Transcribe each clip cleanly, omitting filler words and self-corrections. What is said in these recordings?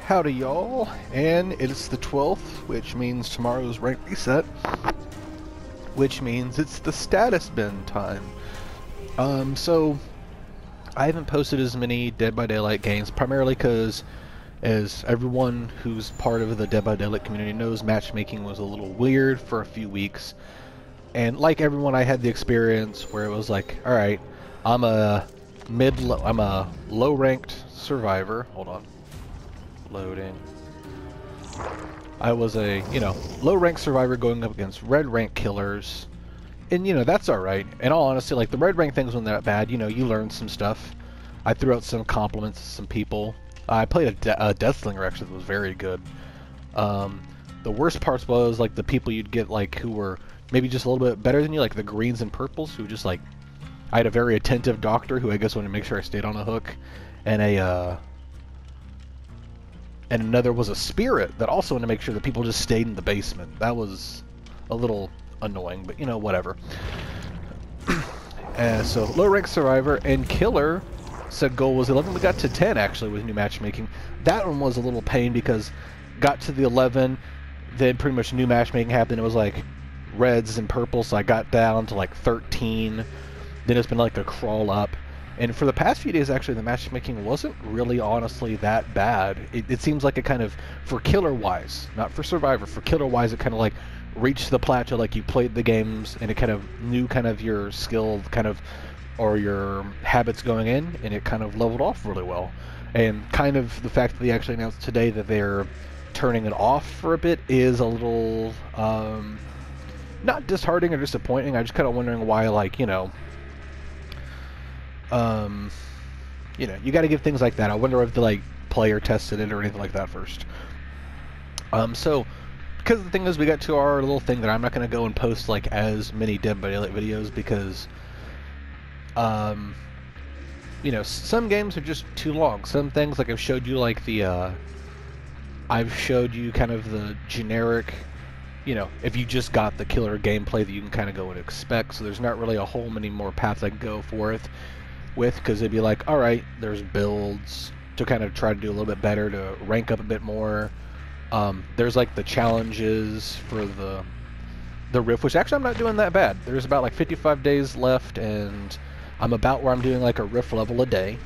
Howdy y'all, and it's the 12th, which means tomorrow's rank reset, which means it's the status bin time. So I haven't posted as many Dead by Daylight games, primarily because, as everyone who's part of the Dead by Daylight community knows, matchmaking was a little weird for a few weeks. And like everyone, I had the experience where it was like, alright, I'm a low-ranked survivor. Hold on. Loading. I was a, low-ranked survivor going up against red-rank killers. And, that's alright. In all honesty, like, the red-rank things weren't that bad. You learned some stuff. I threw out some compliments to some people. I played a Deathslinger, actually, that was very good. The worst parts was, like, the people you'd get, like, who were maybe just a little bit better than you, like the greens and purples, who just, like... I had a very attentive doctor who I guess wanted to make sure I stayed on a hook. And and another was a spirit that also wanted to make sure that people just stayed in the basement. That was a little annoying, but whatever. So low rank survivor and killer said goal was 11. We got to 10 actually with new matchmaking. That one was a little pain because got to the 11, then pretty much new matchmaking happened. It was like reds and purples, so I got down to like 13. Then it's been like a crawl up. And for the past few days, actually, the matchmaking wasn't really, honestly, that bad. It seems like it kind of, for killer-wise, not for survivor, for killer-wise, it kind of, like, reached the plateau, like, you played the games, and it kind of knew kind of your skill, kind of, or your habits going in, and it kind of leveled off really well. And kind of the fact that they actually announced today that they're turning it off for a bit is a little, not disheartening or disappointing. I'm just kind of wondering why, like, you got to give things like that. I wonder if they like player tested it or anything like that first. So because the thing is, we got to our little thing that I'm not going to go and post like as many Dead by Daylight videos because, some games are just too long. Some things, like I've showed you, like I've showed you kind of the generic, if you just got the killer gameplay that you can kind of go and expect. So there's not really a whole many more paths I can go forth with, because it'd be like, alright, there's builds to kind of try to do a little bit better, to rank up a bit more. There's like the challenges for the rift, which actually I'm not doing that bad. There's about like 55 days left, and I'm about where I'm doing like a rift level a day,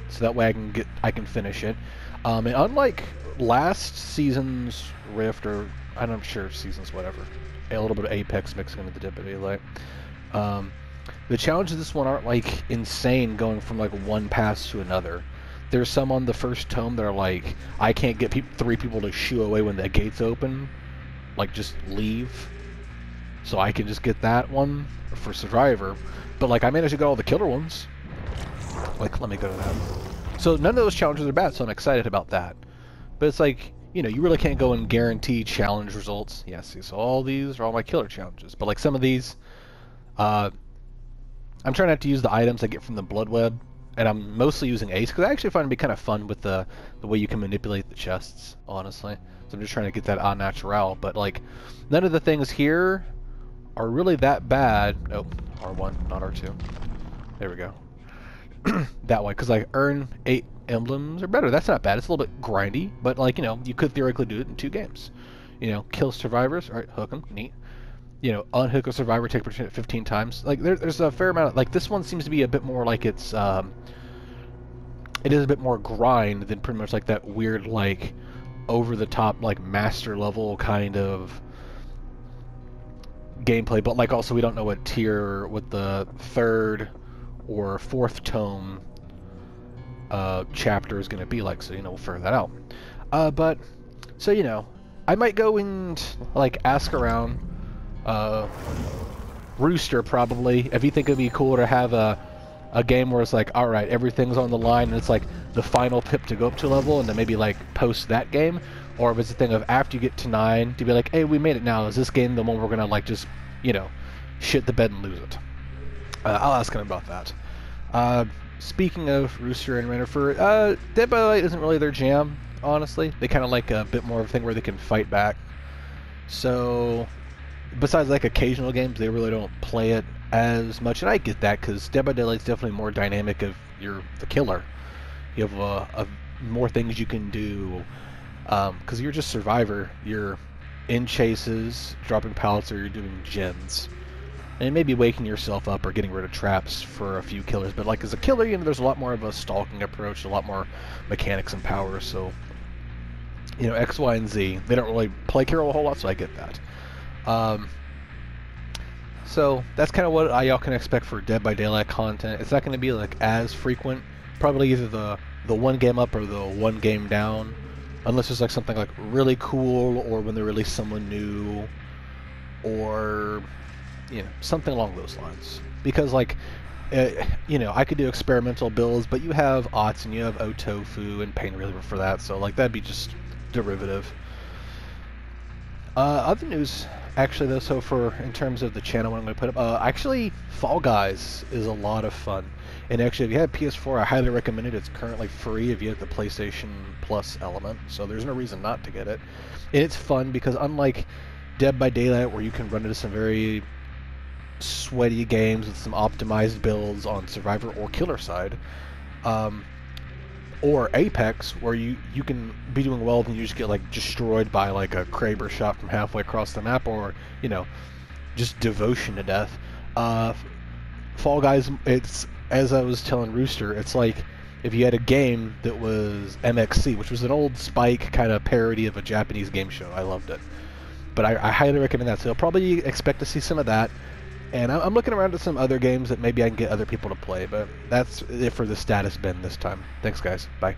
so that way I can finish it. And unlike last season's rift, or I'm not sure seasons, whatever, a little bit of Apex mixing into the Dead by Daylight. The challenges of this one aren't like insane, going from like one pass to another. There's some on the first tome that are like, I can't get 3 people to shoo away when the gates open, like just leave. So I can just get that one for survivor. But like I managed to get all the killer ones. Like, let me go to that. So none of those challenges are bad, so I'm excited about that. But it's like, you really can't go and guarantee challenge results. Yeah, see, so all these are all my killer challenges. But like some of these, I'm trying not to use the items I get from the Blood Web, and I'm mostly using Ace, because I actually find it to be kind of fun with the way you can manipulate the chests, honestly. So I'm just trying to get that au naturel. But like, none of the things here are really that bad. Nope, R1, not R2. There we go. That way, because like earn 8 emblems or better. That's not bad. It's a little bit grindy, but like, you could theoretically do it in 2 games. Kill survivors. All right, hook them. Neat. Unhook a survivor, take protection 15 times. Like, there's a fair amount of, like, this one seems to be a bit more like it is a bit more grind than pretty much like that weird, like, over-the-top, like, master level kind of gameplay. But, like, also we don't know what tier, what the 3rd or 4th tome chapter is going to be like, so, we'll figure that out. But, so, I might go and, like, ask around. Rooster, probably, if you think it'd be cool to have a game where it's like, alright, everything's on the line, and it's like the final pip to go up to level, and then maybe like post that game. Or if it's a thing of after you get to 9, to be like, hey, we made it now, is this game the one we're gonna like just, shit the bed and lose it? I'll ask him about that. Speaking of Rooster and Rennifer, Dead by Daylight isn't really their jam, honestly. They kind of like a bit more of a thing where they can fight back. So, besides like occasional games, they really don't play it as much, and I get that, because Dead by Daylight's definitely more dynamic if you're the killer. You have more things you can do. Because you're just Survivor. You're in chases, dropping pallets, or you're doing gens. And maybe waking yourself up or getting rid of traps for a few killers. But like as a killer, you know, there's a lot more of a stalking approach, a lot more mechanics and power. So, you know, X, Y, and Z, they don't really play Carol a whole lot, so I get that. So that's kind of what y'all can expect for Dead by Daylight content. It's not going to be like as frequent. Probably either the one game up or the one game down, unless it's like something like really cool, or when they release someone new, or you know, something along those lines. Because like, you know, I could do experimental builds, but you have Ots and you have O-Tofu and Pain Reliever for that, so like that'd be just derivative. Other news, actually though, so for in terms of the channel, what I'm going to put up, actually Fall Guys is a lot of fun. And actually, if you have PS4, I highly recommend it. It's currently free if you have the PlayStation Plus element, so there's no reason not to get it. And it's fun because unlike Dead by Daylight, where you can run into some very sweaty games with some optimized builds on Survivor or Killer side, or Apex, where you can be doing well and you just get like destroyed by like a Kraber shot from halfway across the map, or you know, just devotion to death. Fall Guys, it's, as I was telling Rooster, it's like if you had a game that was MXC, which was an old Spike kind of parody of a Japanese game show. I loved it. But I highly recommend that. So you'll probably expect to see some of that. And I'm looking around at some other games that maybe I can get other people to play. But that's it for the status bin this time. Thanks, guys. Bye.